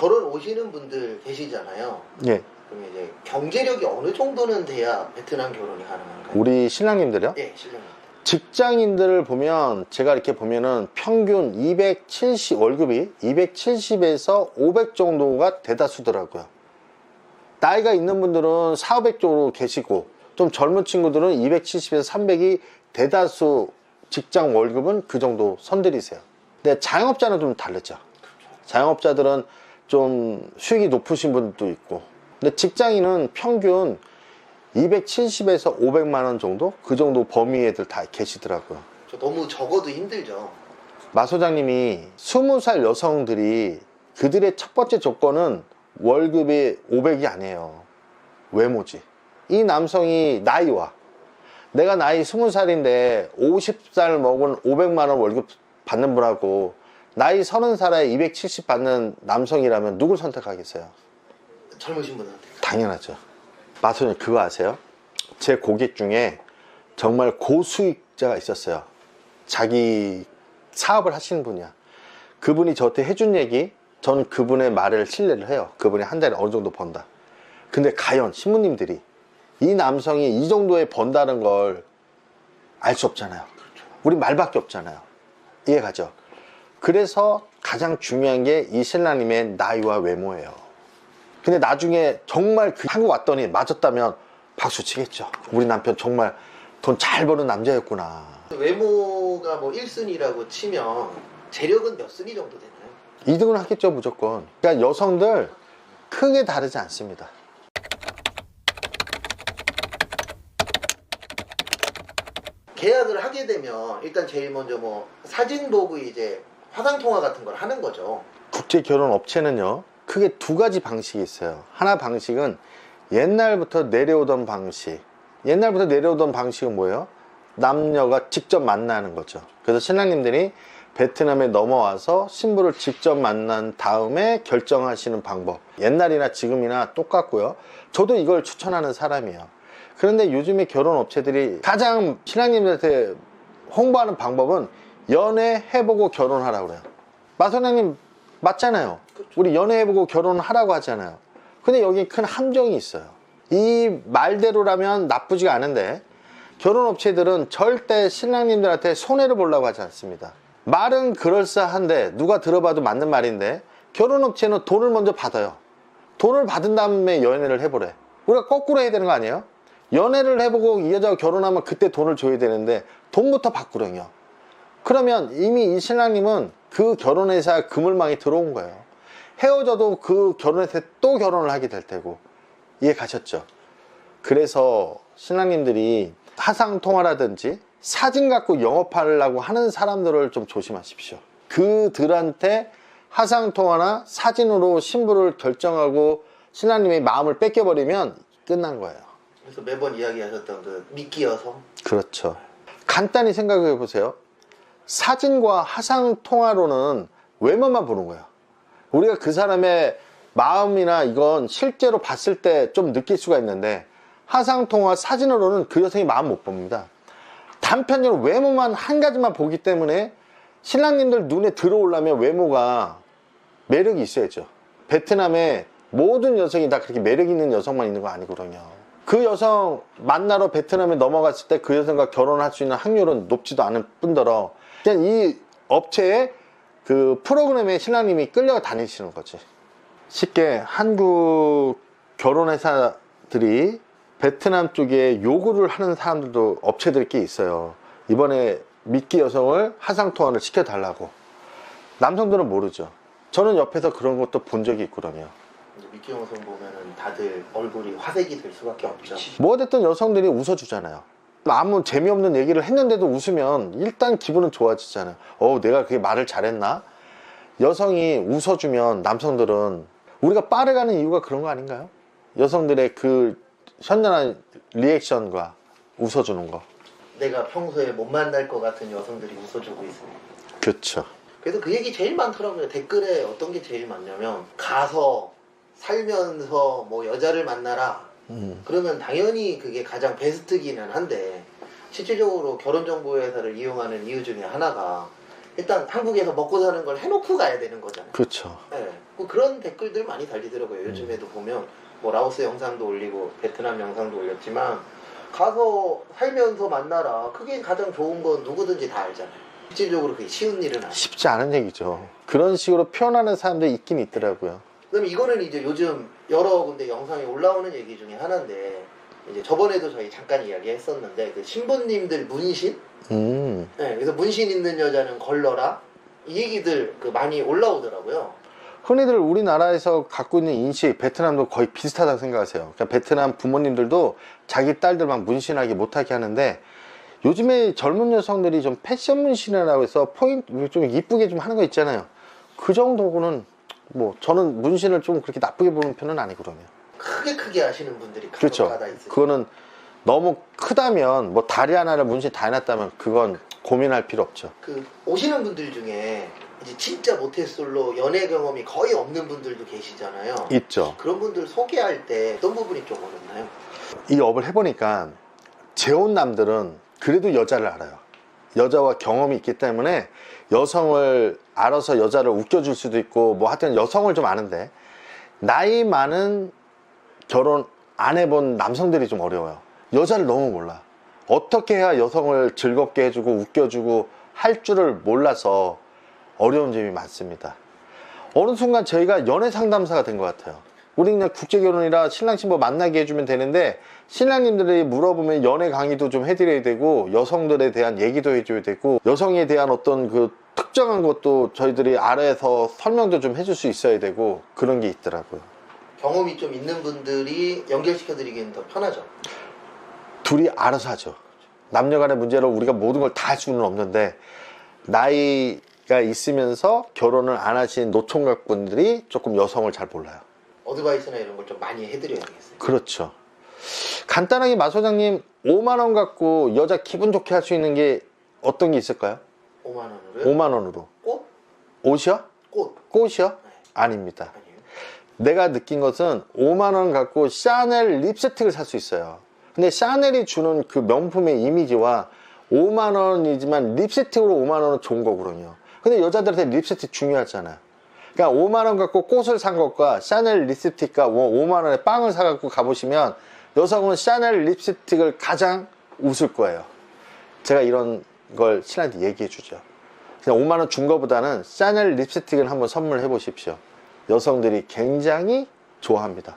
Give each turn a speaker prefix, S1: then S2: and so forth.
S1: 결혼 오시는 분들 계시잖아요.
S2: 예.
S1: 그럼 이제 경제력이 어느 정도는 돼야 베트남 결혼이 가능한가요?
S2: 우리 신랑님들이요?
S1: 예, 신랑.
S2: 직장인들을 보면 제가 이렇게 보면은 평균 270 월급이 270에서 500 정도가 대다수더라고요. 나이가 있는 분들은 400 정도 계시고 좀 젊은 친구들은 270에서 300이 대다수 직장 월급은 그 정도 선들이세요. 근데 자영업자는 좀 다르죠. 자영업자들은 좀 수익이 높으신 분도 있고, 근데 직장인은 평균 270에서 500만 원 정도? 그 정도 범위 애들 다 계시더라고요.
S1: 저 너무 적어도 힘들죠.
S2: 마 소장님이 20살 여성들이 그들의 첫 번째 조건은 월급이 500이 아니에요. 외모지. 이 남성이 나이와 내가 나이 20살인데 50살 먹은 500만 원 월급 받는 분하고 나이 30살에 270 받는 남성이라면 누굴 선택하겠어요?
S1: 젊으신 분한테.
S2: 당연하죠. 마소님 그거 아세요? 제 고객 중에 정말 고수익자가 있었어요. 자기 사업을 하시는 분이야. 그분이 저한테 해준 얘기, 전 그분의 말을 신뢰를 해요. 그분이 한 달에 어느 정도 번다. 근데 과연 신부님들이 이 남성이 이 정도에 번다는 걸 알 수 없잖아요. 우리 말밖에 없잖아요. 이해가죠? 그래서 가장 중요한 게 이 신랑님의 나이와 외모예요. 근데 나중에 정말 한국 왔더니 맞았다면 박수 치겠죠. 우리 남편 정말 돈 잘 버는 남자였구나.
S1: 외모가 뭐 1순위라고 치면 재력은 몇 순위 정도 되나요?
S2: 2등은 하겠죠, 무조건. 그러니까 여성들 크게 다르지 않습니다.
S1: 계약을 하게 되면 일단 제일 먼저 뭐 사진 보고 이제 화상통화 같은 걸 하는 거죠.
S2: 국제 결혼 업체는요, 크게 두 가지 방식이 있어요. 하나 방식은 옛날부터 내려오던 방식. 옛날부터 내려오던 방식은 뭐예요? 남녀가 직접 만나는 거죠. 그래서 신랑님들이 베트남에 넘어와서 신부를 직접 만난 다음에 결정하시는 방법. 옛날이나 지금이나 똑같고요. 저도 이걸 추천하는 사람이에요. 그런데 요즘에 결혼 업체들이 가장 신랑님들한테 홍보하는 방법은 연애해보고 결혼하라고 그래요. 마선생님 맞잖아요. 우리 연애해보고 결혼하라고 하잖아요. 근데 여기 큰 함정이 있어요. 이 말대로라면 나쁘지가 않은데 결혼업체들은 절대 신랑님들한테 손해를 보려고 하지 않습니다. 말은 그럴싸한데 누가 들어봐도 맞는 말인데 결혼업체는 돈을 먼저 받아요. 돈을 받은 다음에 연애를 해보래. 우리가 거꾸로 해야 되는 거 아니에요? 연애를 해보고 이 여자가 결혼하면 그때 돈을 줘야 되는데 돈부터 받구렁이요. 그러면 이미 이 신랑님은 그 결혼회사에 그물망이 들어온 거예요. 헤어져도 그 결혼회사에 또 결혼을 하게 될 테고. 이해 가셨죠? 그래서 신랑님들이 화상통화라든지 사진 갖고 영업하려고 하는 사람들을 좀 조심하십시오. 그들한테 화상통화나 사진으로 신부를 결정하고 신랑님의 마음을 뺏겨버리면 끝난 거예요.
S1: 그래서 매번 이야기하셨던 그 미끼 여성.
S2: 그렇죠. 간단히 생각해 보세요. 사진과 화상통화로는 외모만 보는 거예요. 우리가 그 사람의 마음이나 이건 실제로 봤을 때 좀 느낄 수가 있는데 화상통화 사진으로는 그 여성의 마음 못 봅니다. 단편적으로 외모만 한 가지만 보기 때문에 신랑님들 눈에 들어오려면 외모가 매력이 있어야죠. 베트남의 모든 여성이 다 그렇게 매력 있는 여성만 있는 거 아니거든요. 그 여성 만나러 베트남에 넘어갔을 때 그 여성과 결혼할 수 있는 확률은 높지도 않을 뿐더러 그냥 이 업체의 그 프로그램에 신랑님이 끌려 다니시는 거지. 쉽게 한국 결혼회사들이 베트남 쪽에 요구를 하는 사람들도 업체들이 꽤 있어요. 이번에 미끼 여성을 화상통화를 시켜달라고. 남성들은 모르죠. 저는 옆에서 그런 것도 본 적이 있거든요.
S1: 미끼 여성 보면은 다들 얼굴이 화색이 될 수밖에 없죠.
S2: 뭐가 됐든 여성들이 웃어주잖아요. 아무 재미없는 얘기를 했는데도 웃으면 일단 기분은 좋아지잖아요. 내가 그게 말을 잘했나? 여성이 웃어주면 남성들은 우리가 바를 가는 이유가 그런 거 아닌가요? 여성들의 그 현란한 리액션과 웃어주는 거.
S1: 내가 평소에 못 만날 것 같은 여성들이 웃어주고 있습니다.
S2: 그렇죠.
S1: 그래서 그 얘기 제일 많더라고요. 댓글에 어떤 게 제일 많냐면 가서 살면서 뭐 여자를 만나라. 그러면 당연히 그게 가장 베스트기는 한데 실질적으로 결혼정보회사를 이용하는 이유 중에 하나가 일단 한국에서 먹고 사는 걸 해놓고 가야 되는 거잖아요.
S2: 그렇죠.
S1: 네. 뭐 그런 댓글들 많이 달리더라고요. 요즘에도 보면 뭐 라오스 영상도 올리고 베트남 영상도 올렸지만 가서 살면서 만나라. 그게 가장 좋은 건 누구든지 다 알잖아요. 실질적으로 그게 쉬운 일은 아니에요.
S2: 쉽지 않은 얘기죠. 그런 식으로 표현하는 사람들이 있긴 있더라고요.
S1: 그다음에 이거는 이제 요즘 여러 군데 영상에 올라오는 얘기 중에 하나인데 이제 저번에도 저희 잠깐 이야기했었는데 그 신부님들 문신, 네, 그래서 문신 있는 여자는 걸러라 이 얘기들 그 많이 올라오더라고요.
S2: 흔히들 우리나라에서 갖고 있는 인식, 베트남도 거의 비슷하다고 생각하세요. 그러니까 베트남 부모님들도 자기 딸들만 문신하게 못하게 하는데 요즘에 젊은 여성들이 좀 패션 문신이라고 해서 포인트 좀 이쁘게 좀 하는 거 있잖아요. 그 정도는 뭐 저는 문신을 좀 그렇게 나쁘게 보는 편은 아니거든요.
S1: 크게 하시는 분들이
S2: 그렇죠.
S1: 간혹가다 있으시죠.
S2: 그거는 너무 크다면 뭐 다리 하나를 문신 다 해놨다면 그건 고민할 필요 없죠.
S1: 그 오시는 분들 중에 이제 진짜 모태솔로 연애 경험이 거의 없는 분들도 계시잖아요.
S2: 있죠.
S1: 그런 분들 소개할 때 어떤 부분이 좀 어렵나요?
S2: 이 업을 해보니까 재혼 남들은 그래도 여자를 알아요. 여자와 경험이 있기 때문에 여성을 알아서 여자를 웃겨줄 수도 있고 뭐 하여튼 여성을 좀 아는데 나이 많은 결혼 안 해본 남성들이 좀 어려워요. 여자를 너무 몰라. 어떻게 해야 여성을 즐겁게 해주고 웃겨주고 할 줄을 몰라서 어려운 점이 많습니다. 어느 순간 저희가 연애 상담사가 된 것 같아요. 우리 그냥 국제결혼이라 신랑 신부 만나게 해주면 되는데 신랑님들이 물어보면 연애 강의도 좀 해드려야 되고 여성들에 대한 얘기도 해줘야 되고 여성에 대한 어떤 그 특정한 것도 저희들이 알아서 설명도 좀 해줄 수 있어야 되고 그런 게 있더라고요.
S1: 경험이 좀 있는 분들이 연결시켜드리기는 더 편하죠.
S2: 둘이 알아서 하죠. 남녀 간의 문제로 우리가 모든 걸 다 할 수는 없는데 나이가 있으면서 결혼을 안 하신 노총각분들이 조금 여성을 잘 몰라요.
S1: 어드바이스나 이런 걸 좀 많이 해드려야 되겠어요.
S2: 그렇죠. 간단하게 마 소장님 5만원 갖고 여자 기분 좋게 할 수 있는 게 어떤 게 있을까요?
S1: 5만 원으로요?
S2: 5만원으로
S1: 꽃?
S2: 옷이요?
S1: 꽃?
S2: 꽃이요?
S1: 네.
S2: 아닙니다.
S1: 아니에요.
S2: 내가 느낀 것은 5만원 갖고 샤넬 립스틱을 살 수 있어요. 근데 샤넬이 주는 그 명품의 이미지와 5만원이지만 립스틱으로 5만원은 좋은 거거든요. 근데 여자들한테 립스틱 중요하잖아요. 그러니까 5만원 갖고 꽃을 산 것과 샤넬 립스틱과 5만원에 빵을 사갖고 가보시면 여성은 샤넬 립스틱을 가장 웃을 거예요. 제가 이런 걸 신랑한테 얘기해 주죠. 그냥 5만원 준 거보다는 샤넬 립스틱을 한번 선물해 보십시오. 여성들이 굉장히 좋아합니다.